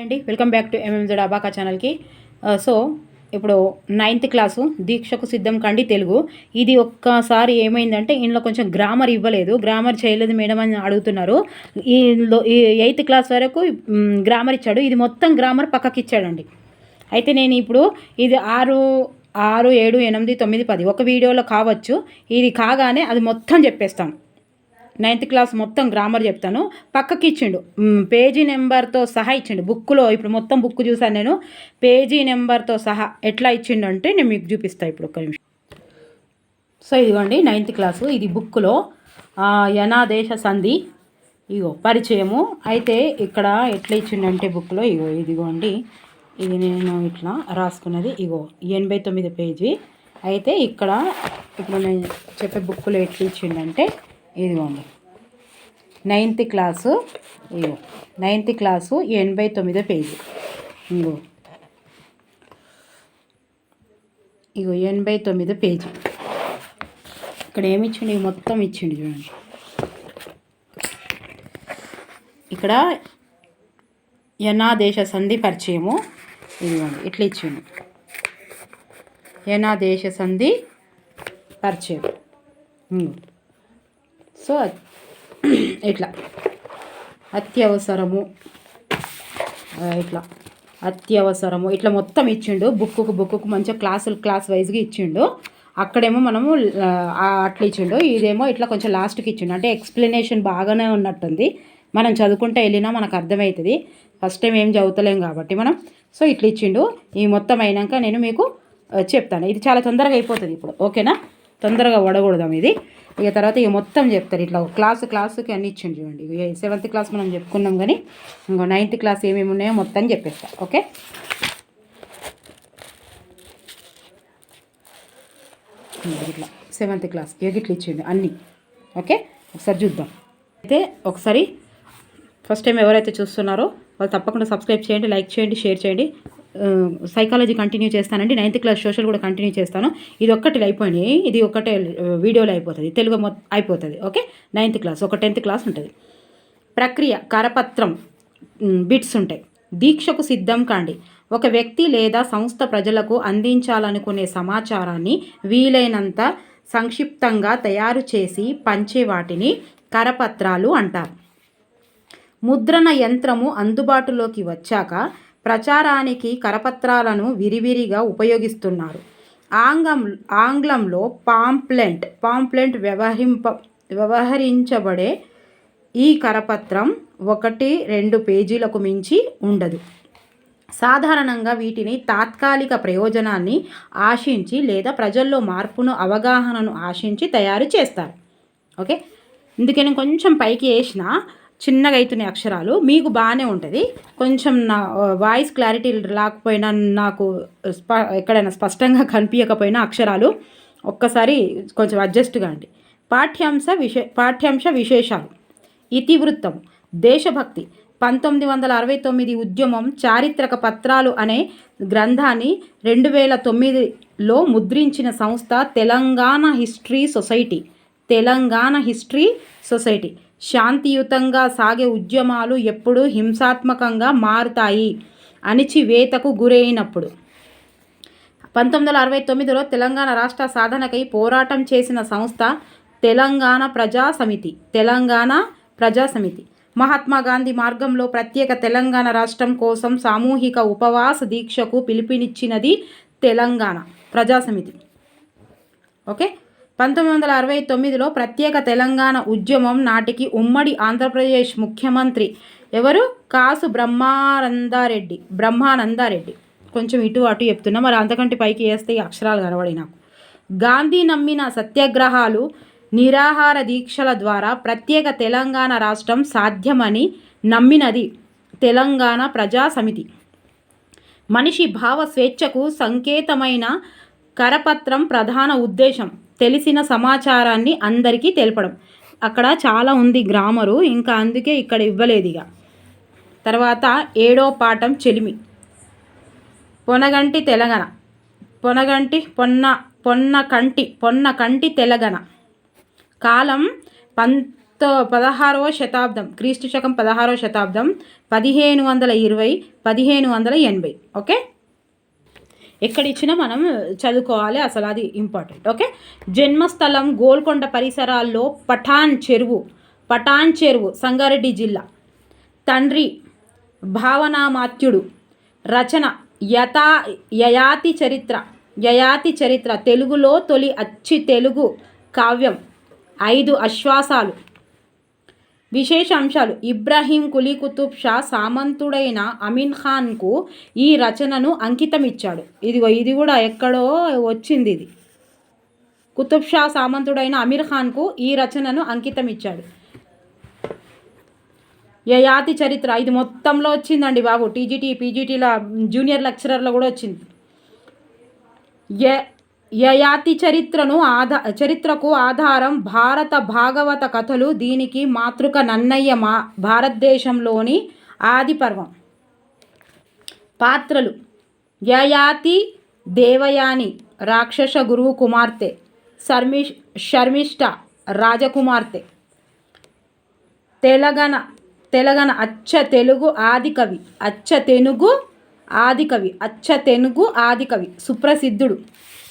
అండి welcome back to ఎంఎంజెడ్ abaca ఛానల్కి. So ఇప్పుడు 9th క్లాసు దీక్షకు సిద్ధం కండి తెలుగు. ఇది ఒక్కసారి ఏమైందంటే ఇందులో కొంచెం గ్రామర్ ఇవ్వలేదు, గ్రామర్ చేయలేదు మేడం అని అడుగుతున్నారు. ఈ 8th క్లాస్ వరకు గ్రామర్ ఇచ్చాడు, ఇది మొత్తం గ్రామర్ పక్కకి ఇచ్చాడండి. అయితే నేను ఇప్పుడు ఇది 6, 7, 8, 9, 10 ఒక వీడియోలో కావచ్చు. ఇది కాగానే అది మొత్తం చెప్పేస్తాను. 9th క్లాస్ మొత్తం గ్రామర్ చెప్తాను. పక్కకి ఇచ్చిండు, పేజీ నెంబర్తో సహా ఇచ్చిండు బుక్లో. ఇప్పుడు మొత్తం బుక్ చూసాను నేను, పేజీ నెంబర్తో సహా ఎట్లా ఇచ్చిండు అంటే నేను మీకు చూపిస్తాను ఇప్పుడు ఒక్క నిమిషం. సో ఇదిగోండి 9th క్లాసు, ఇది బుక్లో యనాదేశ సంధి ఇగో పరిచయము. అయితే ఇక్కడ ఎట్లా ఇచ్చిండంటే బుక్లో ఇగో ఇదిగోండి, ఇది నేను ఇట్లా రాసుకున్నది ఇగో 89 పేజీ. అయితే ఇక్కడ ఇప్పుడు నేను చెప్పే బుక్లో ఎట్లా ఇచ్చిండంటే ఇదిగోండి 9th క్లాసు, ఇగో 9th క్లాసు 89 పేజీ. ఇగో 89 పేజీ. ఇక్కడ ఏమి ఇచ్చిండు, మొత్తం ఇచ్చిండు చూడండి. ఇక్కడ యనాదేశ సంధి పరిచయము ఇదిగోండి ఇట్లా ఇచ్చిండు, యనాదేశ సంధి పరిచయం. సో ఇట్లా అత్యవసరము, ఇట్లా మొత్తం ఇచ్చిండు. బుక్కు మంచిగా క్లాస్ వైజ్గా ఇచ్చిండు. అక్కడేమో మనము అట్లా ఇచ్చిండు, ఇదేమో ఇట్లా కొంచెం లాస్ట్కి ఇచ్చిండు. అంటే ఎక్స్ప్లెనేషన్ బాగానే ఉన్నట్టుంది, మనం చదువుకుంటే వెళ్ళినా మనకు అర్థమవుతుంది. ఫస్ట్ టైం ఏం చదువుతలేం కాబట్టి మనం. సో ఇట్లా ఇచ్చిండు. ఈ మొత్తం అయినాక నేను మీకు చెప్తాను. ఇది చాలా తొందరగా అయిపోతుంది ఇప్పుడు, ఓకేనా? తొందరగా వడకూడదాం ఇది. ఇక తర్వాత ఇక మొత్తం చెప్తారు ఇట్లా క్లాసుకి అన్ని ఇచ్చిండు చూడండి. 7th క్లాస్ మనం చెప్పుకున్నాం, కానీ ఇంకో 9th క్లాస్ ఏమేమి ఉన్నాయో మొత్తం చెప్పేస్తా, ఓకే? ఇట్లా 7th క్లాస్ ఇట్లా ఇచ్చిండు అన్నీ, ఓకే? ఒకసారి చూద్దాం. అయితే ఒకసారి ఫస్ట్ టైం ఎవరైతే చూస్తున్నారో వాళ్ళు తప్పకుండా సబ్స్క్రైబ్ చేయండి, లైక్ చేయండి, షేర్ చేయండి. సైకాలజీ కంటిన్యూ చేస్తానండి, 9th క్లాస్ సోషల్ కూడా కంటిన్యూ చేస్తాను. ఇది ఒక్కటి అయిపోయినాయి, ఇది ఒక్కటే వీడియోలో అయిపోతుంది, తెలుగు అయిపోతుంది, ఓకే? 9th క్లాస్ ఒక 10th క్లాస్ ఉంటుంది. ప్రక్రియ కరపత్రం బిట్స్ ఉంటాయి. దీక్షకు సిద్ధం కాండి. ఒక వ్యక్తి లేదా సంస్థ ప్రజలకు అందించాలనుకునే సమాచారాన్ని వీలైనంత సంక్షిప్తంగా తయారు చేసి పంచే వాటిని కరపత్రాలు అంటారు. ముద్రణ యంత్రము అందుబాటులోకి వచ్చాక ప్రచారానికి కరపత్రాలను విరివిరిగా ఉపయోగిస్తున్నారు. ఆంగ్లంలో పాంప్లెంట్ వ్యవహరించబడే ఈ కరపత్రం 1-2 పేజీలకు మించి ఉండదు. సాధారణంగా వీటిని తాత్కాలిక ప్రయోజనాన్ని ఆశించి లేదా ప్రజల్లో మార్పును అవగాహనను ఆశించి తయారు చేస్తారు, ఓకే? అందుకని కొంచెం పైకి వేసిన చిన్నగా అవుతున్నాయి అక్షరాలు, మీకు బాగానే ఉంటుంది. కొంచెం నా వాయిస్ క్లారిటీ రాకపోయినా, నాకు ఎక్కడైనా స్పష్టంగా కనిపించకపోయినా అక్షరాలు ఒక్కసారి కొంచెం అడ్జస్ట్ కాండి. పాఠ్యాంశ విశేషాలు. ఇతివృత్తం. దేశభక్తి. 1969 ఉద్యమం. చారిత్రక పత్రాలు అనే గ్రంథాన్ని 2009లో ముద్రించిన సంస్థ తెలంగాణ హిస్టరీ సొసైటీ. శాంతియుతంగా సాగే ఉద్యమాలు ఎప్పుడు హింసాత్మకంగా మారుతాయి, అణిచివేతకు గురైనప్పుడు. 1969లో తెలంగాణ రాష్ట్ర సాధనకై పోరాటం చేసిన సంస్థ తెలంగాణ ప్రజా సమితి. మహాత్మా గాంధీ మార్గంలో ప్రత్యేక తెలంగాణ రాష్ట్రం కోసం సామూహిక ఉపవాస దీక్షకు పిలుపునిచ్చినది తెలంగాణ ప్రజా సమితి, ఓకే? 1969లో ప్రత్యేక తెలంగాణ ఉద్యమం నాటికి ఉమ్మడి ఆంధ్రప్రదేశ్ ముఖ్యమంత్రి ఎవరు? కాసు బ్రహ్మానందారెడ్డి. కొంచెం ఇటు అటు చెప్తున్నా, మరి అంతకంటే పైకి వేస్తే ఈ అక్షరాలు కనబడి నాకు. గాంధీ నమ్మిన సత్యాగ్రహాలు, నిరాహార దీక్షల ద్వారా ప్రత్యేక తెలంగాణ రాష్ట్రం సాధ్యమని నమ్మినది తెలంగాణ ప్రజా సమితి. మనిషి భావ స్వేచ్ఛకు సంకేతమైన కరపత్రం ప్రధాన ఉద్దేశం తెలిసిన సమాచారాన్ని అందరికీ తెలపడం. అక్కడ చాలా ఉంది గ్రామరు, ఇంకా అందుకే ఇక్కడ ఇవ్వలేదు. ఇక తర్వాత 7వ పాఠం చెలిమి. పొన్నకంటి తెలంగాణ. కాలం 16వ శతాబ్దం, క్రీస్తు శకం 16వ శతాబ్దం, 1520 1580. ఓకే, ఎక్కడిచ్చినా మనం చదువుకోవాలి, అసలు అది ఇంపార్టెంట్. ఓకే, జన్మస్థలం గోల్కొండ పరిసరాల్లో పఠాన్ చెరువు సంగారెడ్డి జిల్లా. తండ్రి భావనామాత్యుడు. రచన యయాతి చరిత్ర తెలుగులో తొలి అచ్చి తెలుగు కావ్యం. 5 అశ్వాసాలు. విశేష అంశాలు: ఇబ్రాహీం కులీ కుతుబ్ షా సామంతుడైన అమీన్ ఖాన్కు ఈ రచనను అంకితమిచ్చాడు. ఇది కూడా ఎక్కడో వచ్చింది. ఇది కుతుబ్ షా సామంతుడైన అమీర్ ఖాన్కు ఈ రచనను అంకితమిచ్చాడు. యయాతి చరిత్ర ఇది మొత్తంలో వచ్చిందండి బాబు, టీజీటీ పీజీటీల జూనియర్ లెక్చరర్లో కూడా వచ్చింది. యయాతి చరిత్రకు ఆధారం భారత భాగవత కథలు. దీనికి మాతృక నన్నయ్య భారతదేశంలోని ఆది పర్వం. పాత్రలు: యయాతి దేవయాని రాక్షస గురువు కుమార్తె, శర్మిష్ఠ రాజకుమార్తె. తెలంగాణ అచ్చ తెనుగు ఆదికవి సుప్రసిద్ధుడు.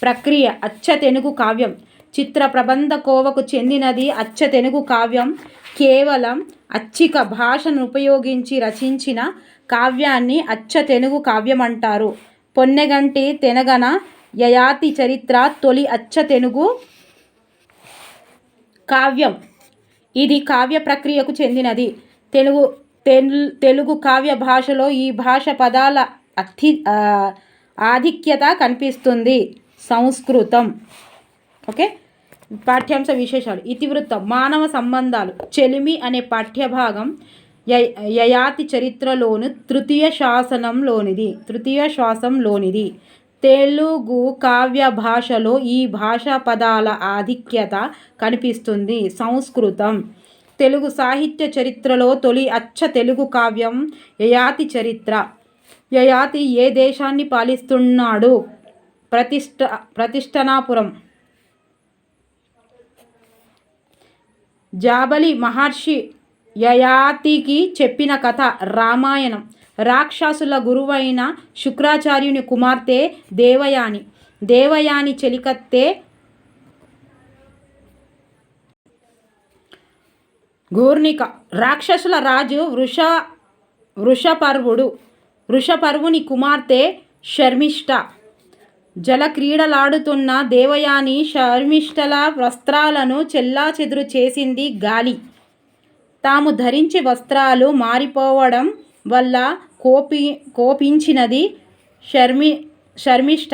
ప్రక్రియ: అచ్చ తెనుగు కావ్యం. చిత్ర ప్రబంధ కోవకు చెందినది అచ్చ తెనుగు కావ్యం. కేవలం అచ్చిక భాషను ఉపయోగించి రచించిన కావ్యాన్ని అచ్చ తెనుగు కావ్యం అంటారు. పొన్నెగంటి తెనగన యయాతి చరిత్ర తొలి అచ్చ తెనుగు కావ్యం. ఇది కావ్య ప్రక్రియకు చెందినది. తెలుగు కావ్య భాషలో ఈ భాష పదాల ఆధిక్యత కనిపిస్తుంది. సంస్కృతం. ఓకే, పాఠ్యాంశ విశేషాలు. ఇతివృత్తం: మానవ సంబంధాలు. చెలిమి అనే పాఠ్యభాగం యయాతి చరిత్రలోని తృతీయ శ్వాసంలోనిది. తెలుగు కావ్య భాషలో ఈ భాషా పదాల ఆధిక్యత కనిపిస్తుంది. సంస్కృతం. తెలుగు సాహిత్య చరిత్రలో తొలి అచ్చ తెలుగు కావ్యం యయాతి చరిత్ర. యయాతి ఏ దేశాన్ని పాలిస్తున్నాడు? ప్రతిష్ఠనాపురం. జాబలి మహర్షి యయాతికి చెప్పిన కథ రామాయణం. రాక్షసుల గురువైన శుక్రాచార్యుని కుమార్తె దేవయాని చెలికత్తె గూర్ణిక. రాక్షసుల రాజు వృషపర్వుని కుమార్తె శర్మిష్ఠ. జలక్రీడలాడుతున్న దేవయాని శర్మిష్ఠల వస్త్రాలను చెల్లాచెదురు చేసింది గాలి. తాము ధరించి వస్త్రాలు మారిపోవడం వల్ల కోపించినది శర్మిష్ఠ.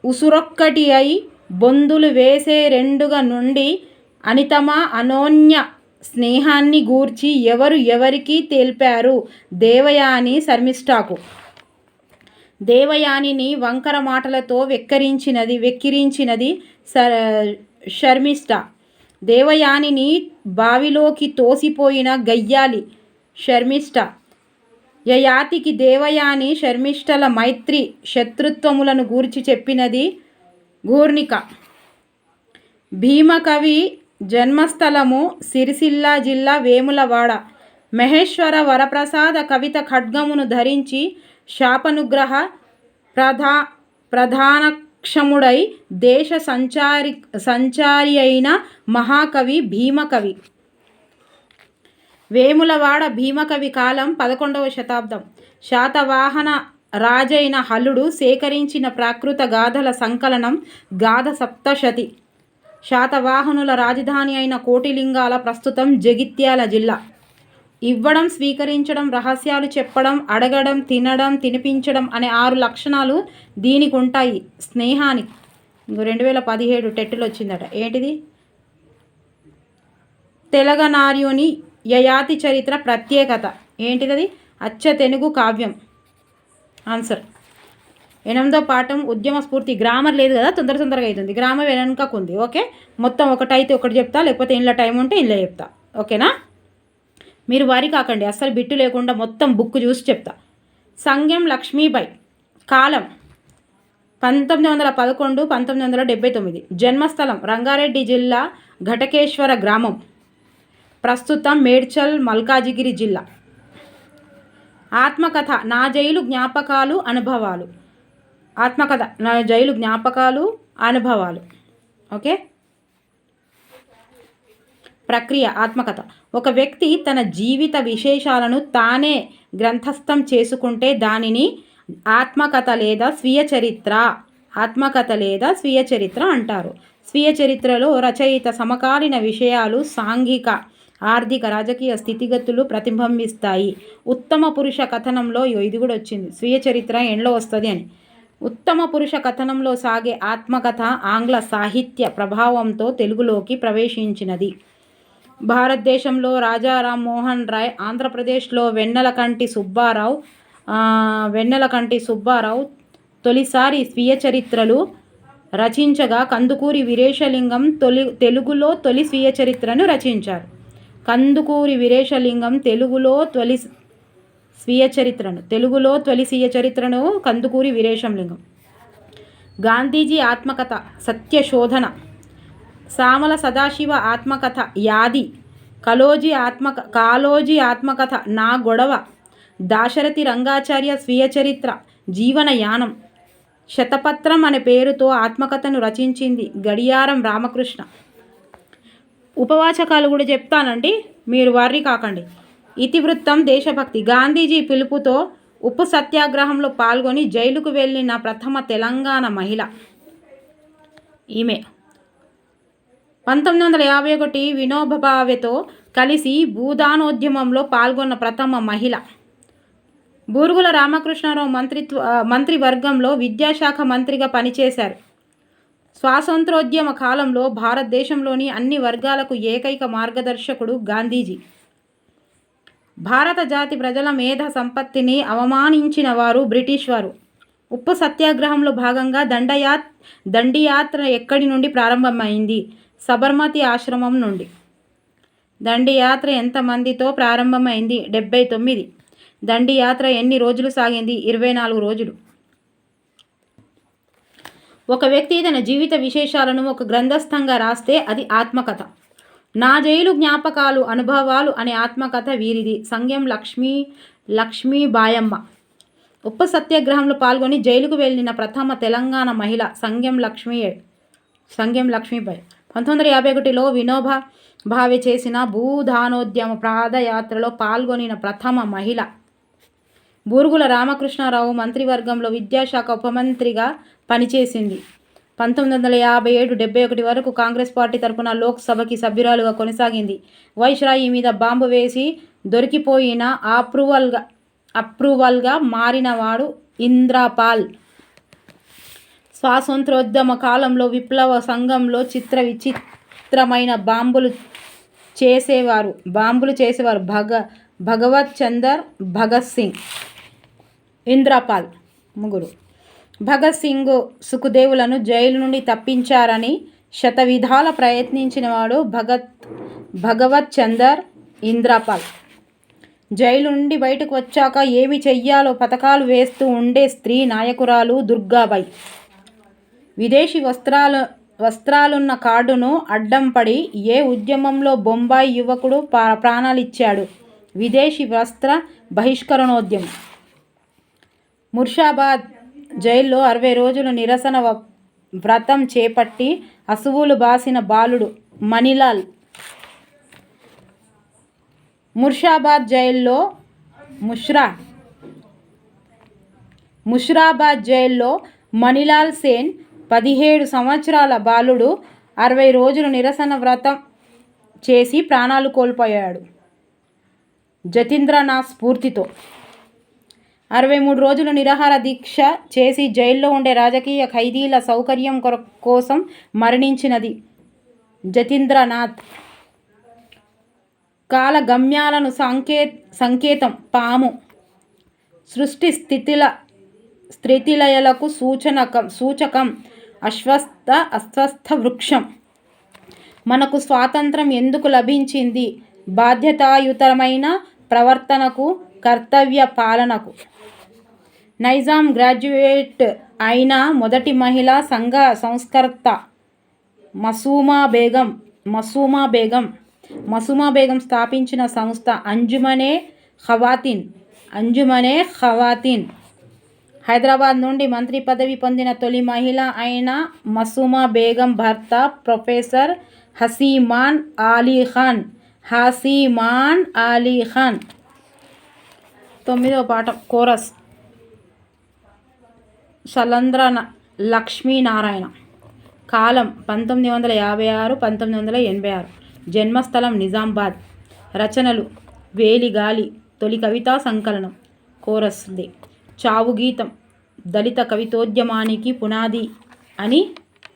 ఉసురొక్కటి అయి బొందులు వేసే రెండుగా నుండి అనితమ అనోన్య స్నేహాన్ని గూర్చి ఎవరికి తెలిపారు? దేవయాని శర్మిష్ఠకు. దేవయానిని వంకర మాటలతో వెక్కిరించినది శర్మిష్ఠ. దేవయానిని బావిలోకి తోసిపోయిన గయ్యాలి శర్మిష్ఠ. యయాతికి దేవయాని శర్మిష్ఠల మైత్రి శత్రుత్వములను గూర్చి చెప్పినది గూర్ణిక. భీమకవి జన్మస్థలము సిరిసిల్ల జిల్లా వేములవాడ. మహేశ్వర వరప్రసాద కవిత ఖడ్గమును ధరించి శాపనుగ్రహ ప్రధానక్షముడై దేశ సంచారి అయిన మహాకవి భీమకవి. వేములవాడ భీమకవి కాలం 11వ శతాబ్దం. శాతవాహన రాజైన హలుడు సేకరించిన ప్రాకృత గాథల సంకలనం గాథ సప్తశతి. శాతవాహనుల రాజధాని అయిన కోటిలింగాల ప్రస్తుతం జగిత్యాల జిల్లా. ఇవ్వడం, స్వీకరించడం, రహస్యాలు చెప్పడం, అడగడం, తినడం, తినిపించడం అనే 6 లక్షణాలు దీనికి ఉంటాయి. స్నేహానికి 2017 టెట్లో వచ్చిందట. ఏంటిది? తెలంగాణార్యుని యయాతి చరిత్ర ప్రత్యేకత ఏంటిది? అచ్చ తెనుగు కావ్యం. ఆన్సర్. 8వ పాఠం ఉద్యమ స్ఫూర్తి. గ్రామర్ లేదు కదా, తొందరగా అవుతుంది. గ్రామర్ వెనకకు ఉంది. ఓకే, మొత్తం ఒకటైతే ఒకటి చెప్తా, లేకపోతే ఇంట్లో టైం ఉంటే ఇంట్లో చెప్తా. ఓకేనా? మీరు వారి కాకండి, అస్సలు బిట్టు లేకుండా మొత్తం బుక్ చూసి చెప్తా. సంగెం లక్ష్మీబాయి. కాలం 1911 1979. జన్మస్థలం రంగారెడ్డి జిల్లా ఘటకేశ్వర గ్రామం, ప్రస్తుతం మేడ్చల్ మల్కాజిగిరి జిల్లా. ఆత్మకథ నా జైలు జ్ఞాపకాలు అనుభవాలు. ఆత్మకథ నా జైలు జ్ఞాపకాలు అనుభవాలు. ఓకే. ప్రక్రియ ఆత్మకథ. ఒక వ్యక్తి తన జీవిత విశేషాలను తానే గ్రంథస్థం చేసుకుంటే దానిని ఆత్మకథ లేదా స్వీయ చరిత్ర అంటారు. స్వీయ చరిత్రలో రచయిత సమకాలీన విషయాలు, సాంఘిక, ఆర్థిక, రాజకీయ స్థితిగతులు ప్రతిబింబిస్తాయి. ఉత్తమ పురుష కథనంలో ఇది కూడా వచ్చింది, స్వీయ చరిత్ర ఎండ్లో వస్తుంది అని. ఉత్తమ పురుష కథనంలో సాగే ఆత్మకథ ఆంగ్ల సాహిత్య ప్రభావంతో తెలుగులోకి ప్రవేశించినది. భారతదేశంలో రాజా రామ్మోహన్ రాయ్, ఆంధ్రప్రదేశ్లో వెన్నెలకంటి సుబ్బారావు తొలిసారి స్వీయ చరిత్రలు రచించగా కందుకూరి వీరేశలింగం తెలుగులో తొలి స్వీయ చరిత్రను రచించారు. తెలుగులో తొలి స్వీయ చరిత్రను కందుకూరి వీరేశలింగం. గాంధీజీ ఆత్మకథ సత్యశోధన. సామల సదాశివ ఆత్మకథ యాది. కాళోజీ ఆత్మకథ నా గొడవ. దాశరథి రంగాచార్య స్వీయ చరిత్ర జీవనయానం. శతపత్రం అనే పేరుతో ఆత్మకథను రచించింది గడియారం రామకృష్ణ. ఉపవాచకాలు కూడా చెప్తానండి, మీరు వర్రీ కాకండి. ఇతివృత్తం దేశభక్తి. గాంధీజీ పిలుపుతో ఉప్పు సత్యాగ్రహంలో పాల్గొని జైలుకు వెళ్ళిన ప్రథమ తెలంగాణ మహిళ ఈమె. 1951 వినోబా భావేతో కలిసి భూదానోద్యమంలో పాల్గొన్న ప్రథమ మహిళ. బూరుగుల రామకృష్ణారావు మంత్రివర్గంలో విద్యాశాఖ మంత్రిగా పనిచేశారు. స్వాతంత్రోద్యమ కాలంలో భారతదేశంలోని అన్ని వర్గాలకు ఏకైక మార్గదర్శకుడు గాంధీజీ. భారత జాతి ప్రజల మేధ సంపత్తిని అవమానించిన వారు బ్రిటిష్ వారు. ఉప్పు సత్యాగ్రహంలో భాగంగా దండియాత్ర ఎక్కడి నుండి ప్రారంభమైంది? సబర్మతి ఆశ్రమం నుండి. దండియాత్ర ఎంతమందితో ప్రారంభమైంది? 79. దండియాత్ర ఎన్ని రోజులు సాగింది? 24 రోజులు. ఒక వ్యక్తి తన జీవిత విశేషాలను ఒక గ్రంథస్థంగా రాస్తే అది ఆత్మకథ. నా జైలు జ్ఞాపకాలు అనుభవాలు అనే ఆత్మకథ వీరిది. సంగెం లక్ష్మీబాయమ్మ. ఉప్పు సత్యాగ్రహంలో పాల్గొని జైలుకు వెళ్ళిన ప్రథమ తెలంగాణ మహిళ సంగెం లక్ష్మీబాయి. 1951లో వినోబా భావే చేసిన భూదానోద్యమ పాదయాత్రలో పాల్గొనిన ప్రథమ మహిళ. బూరుగుల రామకృష్ణారావు మంత్రివర్గంలో విద్యాశాఖ ఉపమంత్రిగా పనిచేసింది. 1957-71 వరకు కాంగ్రెస్ పార్టీ తరపున లోక్సభకి సభ్యురాలుగా కొనసాగింది. వైస్రాయి మీద బాంబు వేసి దొరికిపోయిన అప్రూవల్గా మారినవాడు ఇంద్రపాల్. స్వాతంత్రోద్యమ కాలంలో విప్లవ సంఘంలో విచిత్రమైన బాంబులు చేసేవారు భగవత్ చందర్, భగత్ సింగ్, ఇంద్రపాల్ ముగ్గురు. భగత్ సింగ్, సుఖదేవులను జైలు నుండి తప్పించారని శతవిధాల ప్రయత్నించినవాడు భగవత్ చందర్, ఇంద్రపాల్. జైలు నుండి బయటకు వచ్చాక ఏమి చెయ్యాలో పథకాలు వేస్తూ ఉండే స్త్రీ నాయకురాలు దుర్గాబాయి. విదేశీ వస్త్రాలున్న కార్డును అడ్డం పడి ఏ ఉద్యమంలో బొంబాయి యువకుడు ప్రాణాలిచ్చాడు? విదేశీ వస్త్ర బహిష్కరణోద్యమం. ముర్షాబాద్ జైల్లో 60 రోజులు నిరసన వ్రతం చేపట్టి అసువులు బాసిన బాలుడు మణిలాల్. ముర్షాబాద్ జైల్లో మణిలాల్ సేన్ 17 సంవత్సరాల బాలుడు 60 రోజులు నిరసన వ్రతం చేసి ప్రాణాలు కోల్పోయాడు. జతీంద్రనాథ్ స్ఫూర్తితో 63 రోజులు నిరాహార దీక్ష చేసి జైల్లో ఉండే రాజకీయ ఖైదీల సౌకర్యం కోసం మరణించినది జతీంద్రనాథ్. కాల గమ్యాలను సంకేతం పాము. సృష్టి స్థితిలయలకు సూచకం అస్వస్థ వృక్షం. మనకు స్వాతంత్రం ఎందుకు లభించింది? బాధ్యతాయుతమైన ప్రవర్తనకు, కర్తవ్య పాలనకు. నైజాం గ్రాడ్యుయేట్ అయిన మొదటి మహిళా సంఘ సంస్కర్త మసూమా బేగం స్థాపించిన సంస్థ అంజుమనే ఖవాతీన్. హైదరాబాద్ నుండి మంత్రి పదవి పొందిన తొలి మహిళ అయిన మసూమా బేగం భర్త ప్రొఫెసర్ హసీమాన్ అలీఖాన్. 9వ పాఠం కోరస్. సలంద్ర లక్ష్మీనారాయణ. కాలం 1956-1986. జన్మస్థలం నిజామాబాద్. రచనలు వేలిగాలి తొలి కవితా సంకలనం కోరస్ది. చావు గీతం దళిత కవితోద్యమానికి పునాది అని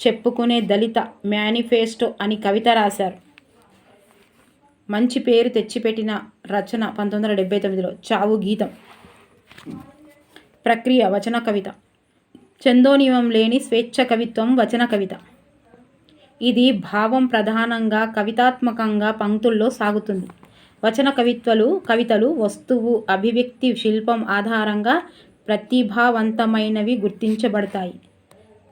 చెప్పుకునే దళిత మేనిఫెస్టో అని కవిత రాశారు. మంచి పేరు తెచ్చిపెట్టిన రచన 1979లో చావు గీతం. ప్రక్రియ వచన కవిత. ఛందోనియమం లేని స్వేచ్ఛ కవిత్వం వచన కవిత. ఇది భావం ప్రధానంగా కవితాత్మకంగా పంక్తుల్లో సాగుతుంది. వచన కవితలు వస్తువు అభివ్యక్తి శిల్పం ఆధారంగా ప్రతిభావంతమైనవి గుర్తించబడతాయి.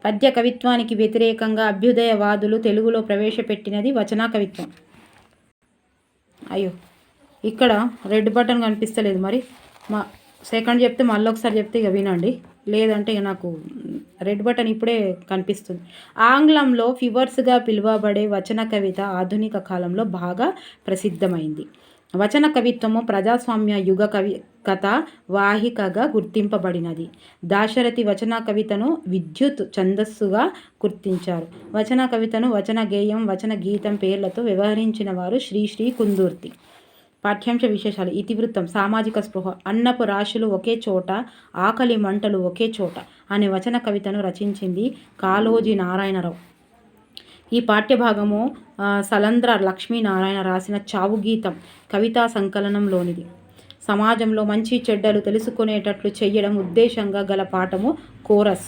పద్య కవిత్వానికి వ్యతిరేకంగా అభ్యుదయవాదులు తెలుగులో ప్రవేశపెట్టినది వచన కవిత్వం. ఇక్కడ రెడ్ బటన్ కనిపిస్తలేదు, మరి సెకండ్ చెప్తే మళ్ళీ ఒకసారి చెప్తే ఇక వినండి, లేదంటే ఇక నాకు రెడ్ బటన్ ఇప్పుడే కనిపిస్తుంది. ఆంగ్లంలో ఫివర్స్గా పిలువబడే వచన కవిత ఆధునిక కాలంలో బాగా ప్రసిద్ధమైంది. వచన కవిత్వము ప్రజాస్వామ్య యుగ కథ వాహికగా గుర్తింపబడినది. దాశరథి వచన కవితను విద్యుత్ ఛందస్సుగా గుర్తించారు. వచన కవితను వచన గేయం, వచన గీతం పేర్లతో వ్యవహరించిన వారు శ్రీ కుందుర్తి. పాఠ్యాంశ విశేషాలు. ఇతివృత్తం. సామాజిక స్పృహ. అన్నపు రాశులు ఒకే చోట, ఆకలి మంటలు ఒకే చోట అనే వచన కవితను రచించింది కాళోజీ నారాయణరావు. ఈ పాఠ్యభాగము సలంద్ర లక్ష్మీనారాయణ రాసిన చావు గీతం కవితా సంకలనంలోనిది. సమాజంలో మంచి చెడ్డలు తెలుసుకునేటట్లు చెయ్యడం ఉద్దేశంగా గల పాఠము కోరస్.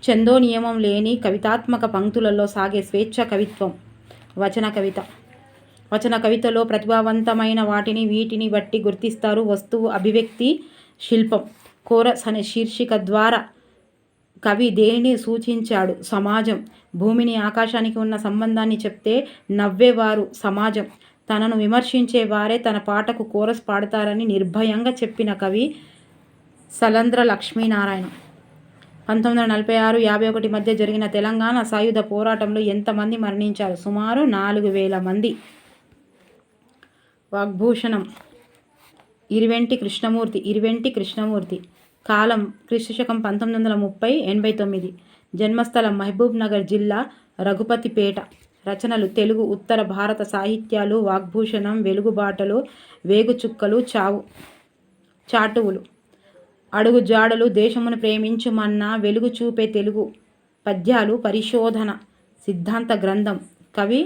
ఛందో నియమం లేని కవితాత్మక పంక్తులలో సాగే స్వేచ్ఛ కవిత్వం వచన కవిత. వచన కవితలో ప్రతిభావంతమైన వీటిని బట్టి గుర్తిస్తారు. వస్తువు అభివ్యక్తి శిల్పం. కోరస్ అనే శీర్షిక ద్వారా కవి దేనిని సూచించాడు? సమాజం. భూమిని ఆకాశానికి ఉన్న సంబంధాన్ని చెప్తే నవ్వేవారు సమాజం. తనను విమర్శించేవారే తన పాటకు కోరస్ పాడతారని నిర్భయంగా చెప్పిన కవి సలంద్ర లక్ష్మీనారాయణ. 1946-51 మధ్య జరిగిన తెలంగాణ సాయుధ పోరాటంలో ఎంతమంది మరణించారు? సుమారు 4000 మంది. వాగ్భూషణం. ఇరువెంటి కృష్ణమూర్తి. కాలం క్రీస్తుశకం 1930-89. జన్మస్థలం మహబూబ్ నగర్ జిల్లా రఘుపతిపేట. రచనలు తెలుగు ఉత్తర భారత సాహిత్యాలు. వాగ్భూషణం, వెలుగుబాటలు, వేగుచుక్కలు, చాటువులు, అడుగు జాడలు, దేశమును ప్రేమించుమన్నా, వెలుగు చూపే తెలుగు పద్యాలు, పరిశోధన సిద్ధాంత గ్రంథం, కవి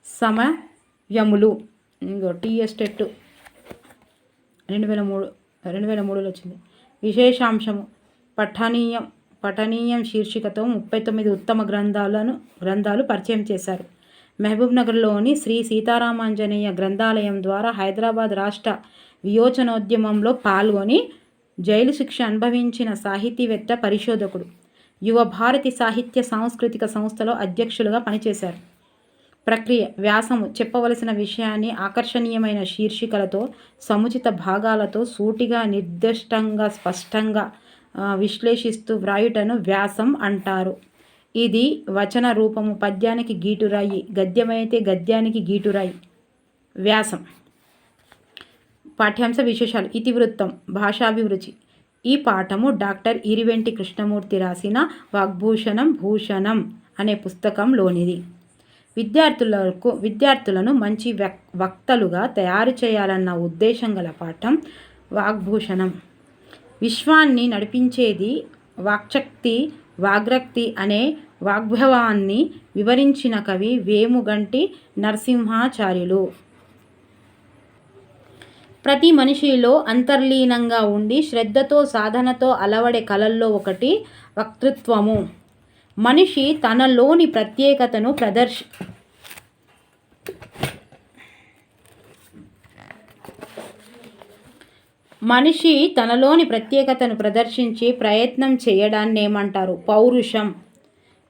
సమయములు. టీఎస్ టెట్ 2003లో వచ్చింది. విశేషాంశము. పఠనీయం శీర్షికతో 39 ఉత్తమ గ్రంథాలు పరిచయం చేశారు. మహబూబ్నగర్లోని శ్రీ సీతారామాంజనేయ గ్రంథాలయం ద్వారా హైదరాబాద్ రాష్ట్ర విమోచనోద్యమంలో పాల్గొని జైలు శిక్ష అనుభవించిన సాహితీవేత్త, పరిశోధకుడు. యువ భారతి సాహిత్య సాంస్కృతిక సంస్థలో అధ్యక్షులుగా పనిచేశారు. ప్రక్రియ. వ్యాసము. చెప్పవలసిన విషయాన్ని ఆకర్షణీయమైన శీర్షికలతో, సముచిత భాగాలతో సూటిగా, నిర్దిష్టంగా, స్పష్టంగా విశ్లేషిస్తూ వ్రాయుటను వ్యాసం అంటారు. ఇది వచన రూపము. పద్యానికి గీటురాయి, గద్యమైతే గద్యానికి గీటురాయి. వ్యాసం. పాఠ్యాంశ విశేషాలు. ఇతివృత్తం. భాషాభిరుచి. ఈ పాఠము డాక్టర్ ఇరువెంటి కృష్ణమూర్తి రాసిన భూషణం అనే పుస్తకంలోనిది. విద్యార్థులను మంచి వక్తలుగా తయారు చేయాలన్న ఉద్దేశం గల పాఠం వాగ్భూషణం. విశ్వాన్ని నడిపించేది వాక్శక్తి, వాగ్రక్తి అనే వాగ్భవాన్ని వివరించిన కవి వేముగంటి నరసింహాచార్యులు. ప్రతి మనిషిలో అంతర్లీనంగా ఉండి శ్రద్ధతో, సాధనతో అలవడే కళల్లో ఒకటి వక్తృత్వము. మనిషి తనలోని ప్రత్యేకతను మనిషి తనలోని ప్రత్యేకతను ప్రదర్శించి ప్రయత్నం చేయడాన్ని ఏమంటారు? పౌరుషం.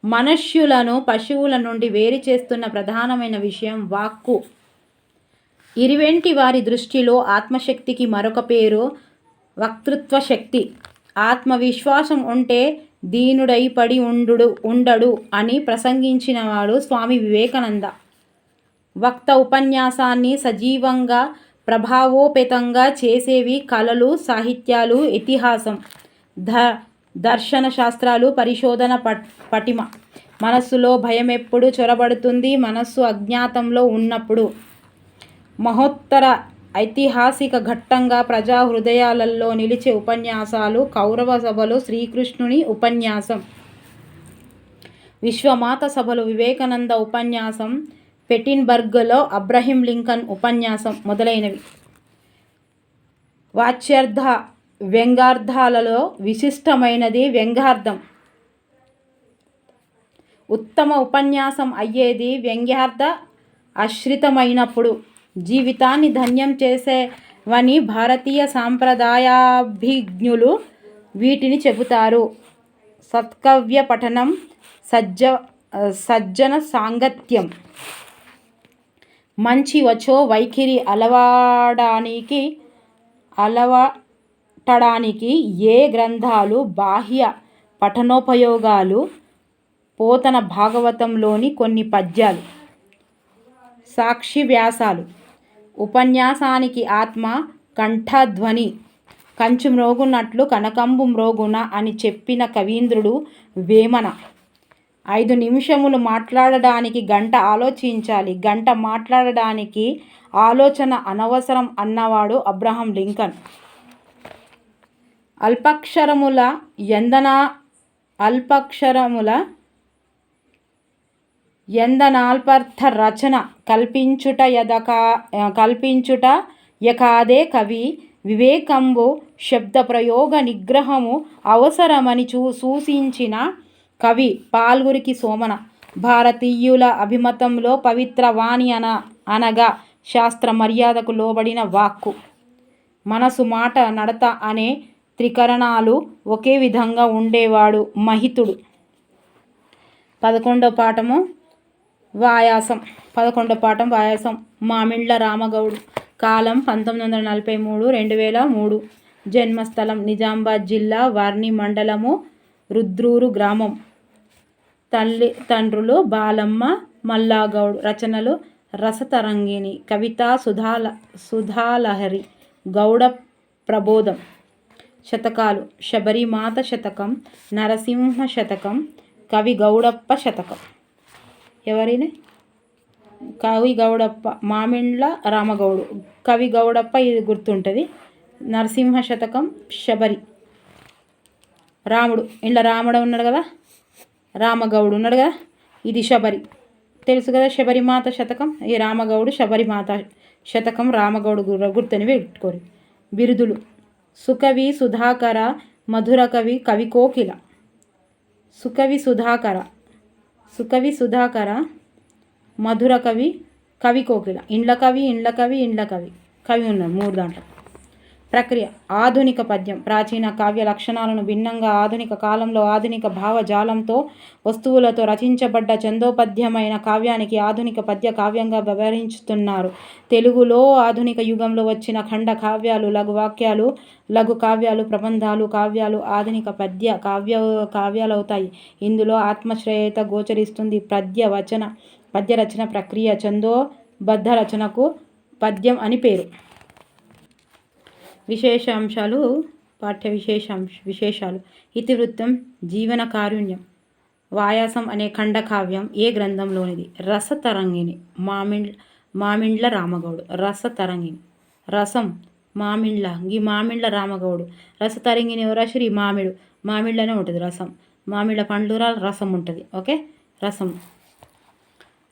మనుష్యులను పశువుల నుండి వేరు చేస్తున్న ప్రధానమైన విషయం వాక్కు. ఇరువెంటి వారి దృష్టిలో ఆత్మశక్తికి మరొక పేరు వక్తృత్వ శక్తి. ఆత్మవిశ్వాసం ఉంటే దీనుడై పడి ఉండడు అని ప్రసంగించినవాడు స్వామి వివేకానంద. వక్త ఉపన్యాసాన్ని సజీవంగా ప్రభావోపేతంగా చేసేవి కళలు, సాహిత్యాలు, ఇతిహాసం, దర్శన శాస్త్రాలు, పరిశోధన పటిమ. మనస్సులో భయం ఎప్పుడు చొరబడుతుంది? మనస్సు అజ్ఞాతంలో ఉన్నప్పుడు. మహోత్తర ఐతిహాసిక ఘట్టంగా ప్రజా హృదయాలలో నిలిచే ఉపన్యాసాలు కౌరవ సభలో శ్రీకృష్ణుని ఉపన్యాసం, విశ్వమాత సభలో వివేకానంద ఉపన్యాసం, పెటిన్బర్గ్లో అబ్రహం లింకన్ ఉపన్యాసం మొదలైనవి. వాచ్యార్థ వ్యంగ్యార్థాలలో విశిష్టమైనది వ్యంగ్యార్థం. ఉత్తమ ఉపన్యాసం అయ్యేది వ్యంగ్యార్థ ఆశ్రితమైనప్పుడు. జీవితాన్ని ధన్యం చేసేవని భారతీయ సాంప్రదాయాభిజ్ఞులు వీటిని చెబుతారు. సత్కవ్య పఠనం, సజ్జన సాంగత్యం, మంచి వచో వైఖరి అలవటడానికి ఏ గ్రంథాలు బాహ్య పఠనోపయోగాలు? పోతన భాగవతంలోని కొన్ని పద్యాలు, సాక్షి వ్యాసాలు. ఉపన్యాసానికి ఆత్మ కంఠధ్వని. కంచు మ్రోగునట్లు కనకంబు మ్రోగున అని చెప్పిన కవీంద్రుడు వేమన. 5 నిమిషములు మాట్లాడడానికి గంట ఆలోచించాలి, గంట మాట్లాడడానికి ఆలోచన అనవసరం అన్నవాడు అబ్రహం లింకన్. అల్పాక్షరముల ఎందనాల్పర్థ రచన కల్పించుట యకాదే కవి వివేకంబు శబ్ద ప్రయోగ నిగ్రహము అవసరమని సూచించిన కవి పాల్గురికి సోమన. భారతీయుల అభిమతంలో పవిత్ర వాణి అనగా శాస్త్ర మర్యాదకు లోబడిన వాక్కు. మనసు, మాట, నడత అనే త్రికరణాలు ఒకే విధంగా ఉండేవాడు మహితుడు. 11వ పాఠం వాయాసం. మామిండ్ల రామగౌడ్. కాలం 1943-2003. జన్మస్థలం నిజామాబాద్ జిల్లా వర్ని మండలము రుద్రూరు గ్రామం. తండ్రులు బాలమ్మ, మల్లాగౌడ్. రచనలు రసతరంగిణి, కవితా సుధాలహరి, గౌడ ప్రబోధం. శతకాలు: శబరిమాత శతకం, నరసింహ శతకం, కవి గౌడప్ప శతకం. ఎవరిని? కవి గౌడప్ప. మామిండ్ల రామగౌడు, కవి గౌడప్ప. ఇది గుర్తుంటుంది. నరసింహ శతకం శబరి. రాముడు, ఇంట్లో రాముడు ఉన్నాడు కదా, రామగౌడు ఉన్నాడు కదా, ఇది శబరి. తెలుసు కదా శబరిమాత శతకం. ఈ రామగౌడు శబరిమాత శతకం రామగౌడు గుర్తుని పెట్టుకోరు. బిరుదులు: సుకవి సుధాకర, మధుర కవి, కవి కోకిల. సుకవి సుధాకర, మధుర కవి, కవి కోకిల. ఇండ్ల కవి కవి ఉన్నారు 3 దాంట్లో. ప్రక్రియ: ఆధునిక పద్యం. ప్రాచీన కావ్య లక్షణాలను భిన్నంగా ఆధునిక కాలంలో ఆధునిక భావజాలంతో వస్తువులతో రచించబడ్డ చందోపద్యమైన కావ్యానికి ఆధునిక పద్య కావ్యంగా వ్యవహరిస్తున్నారు. తెలుగులో ఆధునిక యుగంలో వచ్చిన ఖండ కావ్యాలు, లఘు వాక్యాలు, లఘు కావ్యాలు, ప్రబంధాలు, కావ్యాలు ఆధునిక పద్య కావ్యాలవుతాయి. ఇందులో ఆత్మశ్రేయత గోచరిస్తుంది. పద్య రచన ప్రక్రియ. ఛందోబద్ధ రచనకు పద్యం అని పేరు. విశేషాంశాలు. పాఠ్య విశేషాలు: ఇతివృత్తం, జీవన కారుణ్యం. వాయాసం అనే ఖండకావ్యం ఏ గ్రంథంలోనిది? రసతరంగిణి, మామిండ్ల రామగౌడు. రసతరంగిణి. రసం మామిండ్ల. ఈ మామిండ్ల రామగౌడు. రసతరంగిణి ఎవరా? శ్రీ మామిళ్ళనే ఉంటుంది రసం. మామిళ్ళ పండ్లురా రసం ఉంటుంది. ఓకే, రసం.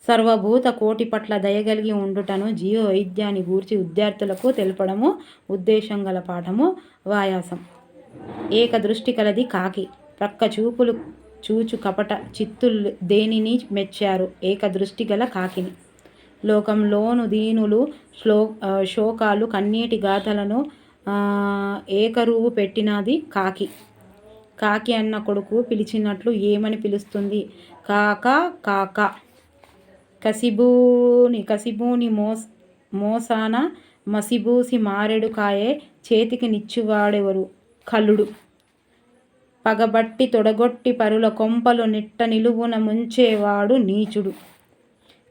సర్వభూత కోటి పట్ల దయగలిగి ఉండుటను జీవ వైద్యాన్ని గూర్చి విద్యార్థులకు తెలపడము ఉద్దేశం గల పాఠము వాయాసం. ఏకదృష్టి కలది కాకి, ప్రక్క చూపులు చూచు కపట చిత్తులు దేనిని మెచ్చారు? ఏకదృష్టి గల కాకిని. లోకంలోను దీనులు శోకాలు కన్నీటి గాథలను ఏకరువు పెట్టినది కాకి. కాకి అన్న కొడుకు పిలిచినట్లు ఏమని పిలుస్తుంది? కాకా కాకా. కసిబూని మోసాన మసిబూసి మారెడు కాయే చేతికి నిచ్చువాడెవరు? కల్లుడు. పగబట్టి తొడగొట్టి పరుల కొంపలు నిట్ట నిలువున ముంచేవాడు నీచుడు.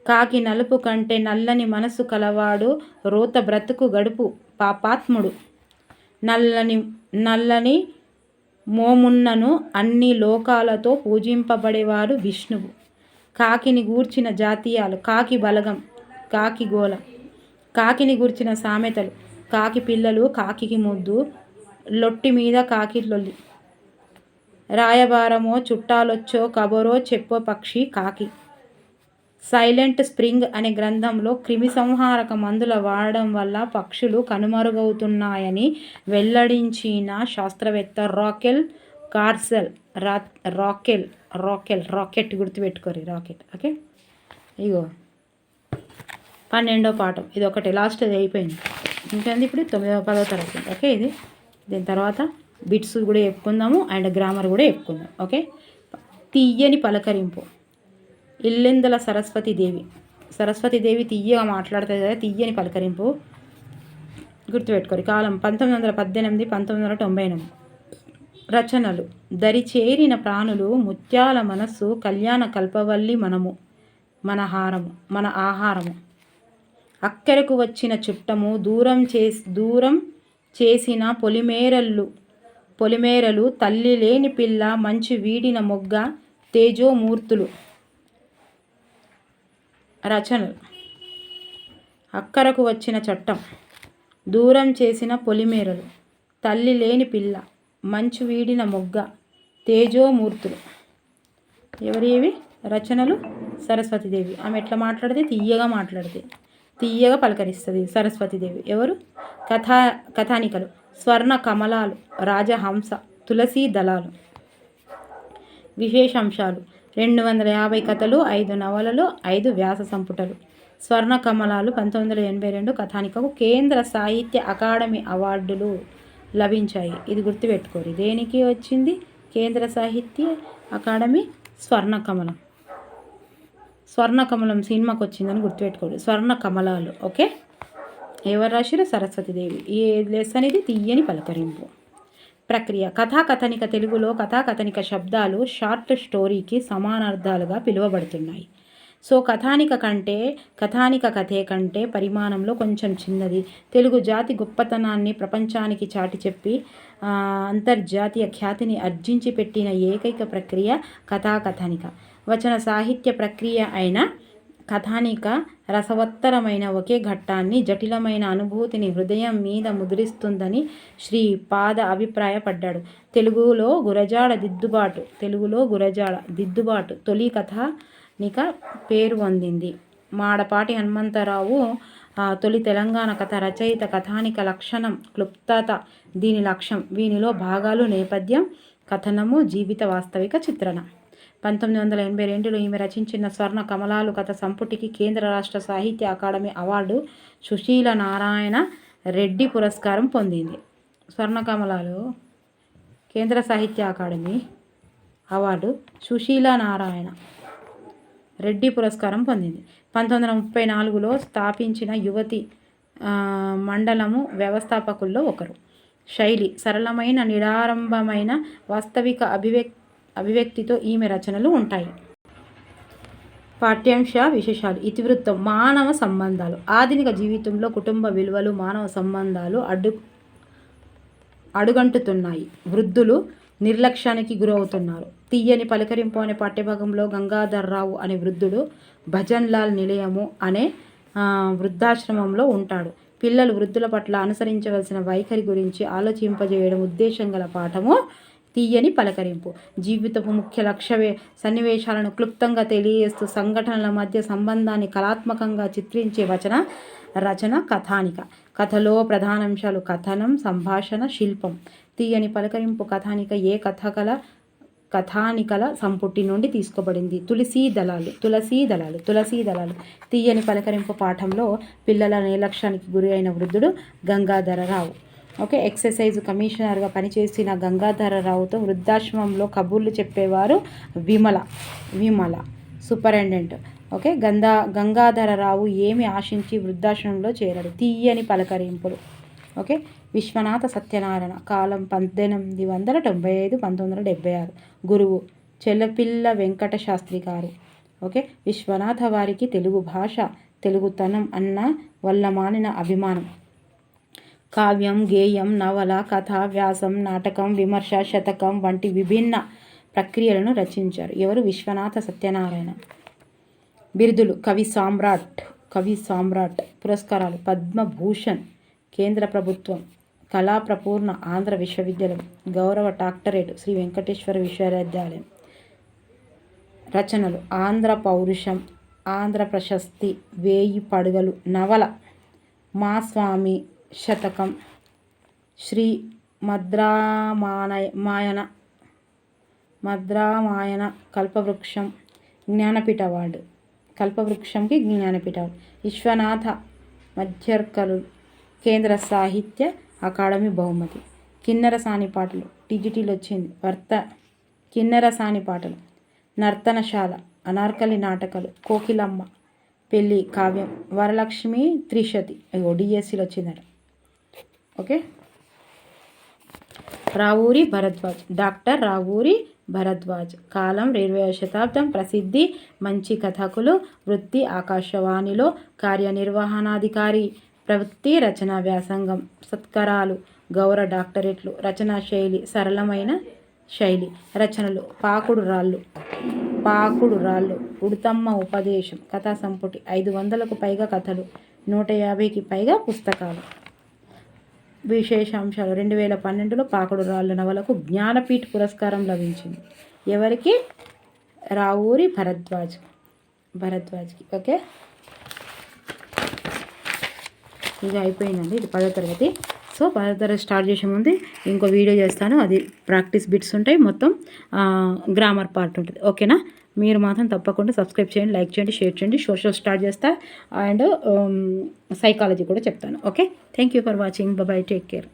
కాకి నలుపు కంటే నల్లని మనసు కలవాడు రోత బ్రతుకు గడుపు పాపాత్ముడు. నల్లని మోమున్నను అన్ని లోకాలతో పూజింపబడేవాడు విష్ణువు. కాకిని గూర్చిన జాతీయాలు: కాకి బలగం, కాకి గోల. కాకిని గూర్చిన సామెతలు: కాకి పిల్లలు కాకికి ముద్దు, లొట్టి మీద కాకి లొల్లి. రాయబారమో చుట్టాలొచ్చో కబరో చెప్పో పక్షి కాకి. సైలెంట్ స్ప్రింగ్ అనే గ్రంథంలో క్రిమి సంహారక మందుల వాడడం వల్ల పక్షులు కనుమరుగవుతున్నాయని వెల్లడించిన శాస్త్రవేత్త రాకెల్ కార్సెల్. రాకెట్ గుర్తుపెట్టుకోరు, రాకెట్. ఓకే, ఇగో 12వ పాఠం ఇది ఒకటి, లాస్ట్ అది అయిపోయింది. ఇంకేంది ఇప్పుడు 10వ తరగతి. ఓకే, ఇది దీని తర్వాత బిట్స్ కూడా చెప్పుకుందాము అండ్ గ్రామర్ కూడా చెప్పుకుందాం. ఓకే, తీయని పలకరింపు. ఇల్లెందల సరస్వతీదేవి తీయగా మాట్లాడుతుంది కదా, తీయని పలకరింపు గుర్తుపెట్టుకోరు. కాలం 1918, 1998. రచనలు: దరిచేరిన ప్రాణులు, ముత్యాల మనస్సు, కళ్యాణ కల్పవల్లి, మనము, మన ఆహారము, అక్కెరకు వచ్చిన చుట్టము, దూరం చేసిన పొలిమేరలు, తల్లి లేని పిల్ల, మంచు వీడిన మొగ్గ, తేజోమూర్తులు. రచనలు: అక్కరకు వచ్చిన చట్టం, దూరం చేసిన పొలిమేరలు, తల్లి లేని పిల్ల, మంచు వీడిన మొగ్గ, తేజోమూర్తులు. ఎవరివి రచనలు? సరస్వతీదేవి. ఆమె ఎట్లా మాట్లాడితే? తీయగా మాట్లాడితే, తీయగా పలకరిస్తుంది సరస్వతీదేవి. ఎవరు? కథానికలు: స్వర్ణ కమలాలు, రాజహంస, తులసీ దళాలు. విశేషాంశాలు: 250 కథలు, 5 నవలలు, 5 వ్యాస సంపుటలు. స్వర్ణ కమలాలు 1982 కథానికకు కేంద్ర సాహిత్య అకాడమీ అవార్డులు లభించాయి. ఇది గుర్తుపెట్టుకోరు. దేనికి వచ్చింది కేంద్ర సాహిత్య అకాడమీ? స్వర్ణకమలం సినిమాకి వచ్చిందని గుర్తుపెట్టుకోరు. స్వర్ణ కమలాలు. ఓకే, ఎవరు రాసిరు? సరస్వతీదేవి. ఈ లెసన్ ఇది తీయని పలకరింపు. ప్రక్రియ: కథాకథనిక. తెలుగులో కథాకథనిక శబ్దాలు షార్ట్ స్టోరీకి సమానార్థాలుగా పిలువబడుతున్నాయి. సో కథానిక కథే కంటే పరిమాణంలో కొంచెం చిన్నది. తెలుగు జాతి గొప్పతనాన్ని ప్రపంచానికి చాటి చెప్పి అంతర్జాతీయ ఖ్యాతిని ఆర్జించి పెట్టిన ఏకైక ప్రక్రియ కథాకథనిక. వచన సాహిత్య ప్రక్రియ అయిన కథానిక రసవత్తరమైన ఒకే ఘట్టాన్ని, జటిలమైన అనుభూతిని హృదయం మీద ముద్రిస్తుందని శ్రీపాద అభిప్రాయపడ్డాడు. తెలుగులో గురజాడ దిద్దుబాటు తొలి కథానిక పేరు పొందింది. మాడపాటి హనుమంతరావు తొలి తెలంగాణ కథ రచయిత. కథానిక లక్షణం క్లుప్తత దీని లక్ష్యం. వీనిలో భాగాలు నేపథ్యం, కథనము, జీవిత వాస్తవిక చిత్రణ. 1982లో ఈమె రచించిన స్వర్ణ కమలాలు కథ సంపుటికి కేంద్ర రాష్ట్ర సాహిత్య అకాడమీ అవార్డు, సుశీల నారాయణ రెడ్డి పురస్కారం పొందింది. స్వర్ణ కమలాలు కేంద్ర సాహిత్య అకాడమీ అవార్డు, సుశీల నారాయణ రెడ్డి పురస్కారం పొందింది. 1934లో స్థాపించిన యువతి మండలము వ్యవస్థాపకుల్లో ఒకరు. శైలి: సరళమైన, నిరాడంబరమైన వాస్తవిక అభివ్యక్తితో ఈమె రచనలు ఉంటాయి. పాఠ్యాంశ విశేషాలు: ఇతివృత్తం: మానవ సంబంధాలు. ఆధునిక జీవితంలో కుటుంబ విలువలు, మానవ సంబంధాలు అడుగంటుతున్నాయి. వృద్ధులు నిర్లక్ష్యానికి గురవుతున్నారు. తీయని పలకరింపు అనే పాఠ్యభాగంలో గంగాధర్రావు అనే వృద్ధుడు భజన్లాల్ నిలయము అనే వృద్ధాశ్రమంలో ఉంటాడు. పిల్లలు వృద్ధుల పట్ల అనుసరించవలసిన వైఖరి గురించి ఆలోచింపజేయడం ఉద్దేశం గల పాఠము తీయని పలకరింపు. జీవితపు ముఖ్య లక్ష్య సన్నివేశాలను క్లుప్తంగా తెలియజేస్తూ సంఘటనల మధ్య సంబంధాన్ని కళాత్మకంగా చిత్రించే రచన కథానిక. కథలో ప్రధానాంశాలు: కథనం, సంభాషణ, శిల్పం. తీయని పలకరింపు కథానిక ఏ కథానికల సంపుటి నుండి తీసుకోబడింది. తులసీ దళాలు. తీయని పలకరింపు పాఠంలో పిల్లల నిర్లక్ష్యానికి గురి అయిన వృద్ధుడు గంగాధరరావు. ఓకే. ఎక్సర్సైజ్ కమిషనర్గా పనిచేసిన గంగాధరరావుతో వృద్ధాశ్రమంలో కబుర్లు చెప్పేవారు విమల సూపరింటెండెంట్. ఓకే. గంగాధరరావు ఏమి ఆశించి వృద్ధాశ్రమంలో చేరాడు. తీయని పలకరింపులు. ఓకే. విశ్వనాథ సత్యనారాయణ, కాలం 1895-1976. గురువు చెల్లపిల్ల వెంకట శాస్త్రి గారు. ఓకే. విశ్వనాథ వారికి తెలుగు భాష, తెలుగుతనం అన్న వల్లమానిన అభిమానం. కావ్యం, గేయం, నవల, కథ, వ్యాసం, నాటకం, విమర్శ, శతకం వంటి విభిన్న ప్రక్రియలను రచించారు. ఎవరు? విశ్వనాథ సత్యనారాయణ. బిరుదులు: కవి సామ్రాట్. పురస్కారాలు: పద్మభూషణ్ కేంద్ర ప్రభుత్వం, కళాప్రపూర్ణ ఆంధ్ర విశ్వవిద్యాలయం, గౌరవ డాక్టరేట్ శ్రీ వెంకటేశ్వర విశ్వవిద్యాలయం. రచనలు: ఆంధ్ర పౌరుషం, ఆంధ్ర ప్రశస్తి, వేయి పడుగలు, నవల, మా స్వామి శతకం, శ్రీ మద్రామాయణ, కల్పవృక్షం, జ్ఞానపీఠ అవార్డు. కల్పవృక్షంకి జ్ఞానపీఠ అవార్డు. విశ్వనాథ మధ్యర్కలు, కేంద్ర సాహిత్య అకాడమీ బహుమతి. కిన్నెర సానిపాటలు టీజీటీలో వచ్చింది. కిన్నెర సానిపాటలు, నర్తనశాల, అనార్కలి నాటకాలు, కోకిలమ్మ పెళ్ళి కావ్యం, వరలక్ష్మి త్రిశతి డిఎస్సిలో వచ్చిందట. ఓకే. రావూరి భరద్వాజ్, డాక్టర్ రావూరి భరద్వాజ్. కాలం 20వ శతాబ్దం. ప్రసిద్ధి: మంచి కథకులు. వృత్తి: ఆకాశవాణిలో కార్యనిర్వహణాధికారి. ప్రవృత్తి: రచనా వ్యాసంగం. సత్కారాలు: గౌరవ డాక్టరేట్లు. రచనా శైలి: సరళమైన శైలి. రచనలు: పాకుడు రాళ్ళు, ఉడుతమ్మ ఉపదేశం, కథా సంపుటి, 500కు పైగా కథలు, 150కి పైగా పుస్తకాలు. విశేషాంశాలు: 2012లో పాకుడు రాళ్ళు నవలకు జ్ఞానపీఠ పురస్కారం లభించింది. ఎవరికి? రావూరి భరద్వాజ్కి. ఓకే. ఇది అయిపోయిందండి. ఇది 10వ తరగతి. సో 10వ తరగతి స్టార్ట్ చేసే ముందు ఇంకో వీడియో చేస్తాను. అది ప్రాక్టీస్ బిట్స్ ఉంటాయి, మొత్తం గ్రామర్ పార్ట్ ఉంటుంది. ఓకేనా? మీరు మాత్రం తప్పకుండా సబ్స్క్రైబ్ చేయండి, లైక్ చేయండి, షేర్ చేయండి. సోషల్ స్టార్ట్ చేస్తా అండ్ సైకాలజీ కూడా చెప్తాను. Okay. Thank you for watching. Bye, take care.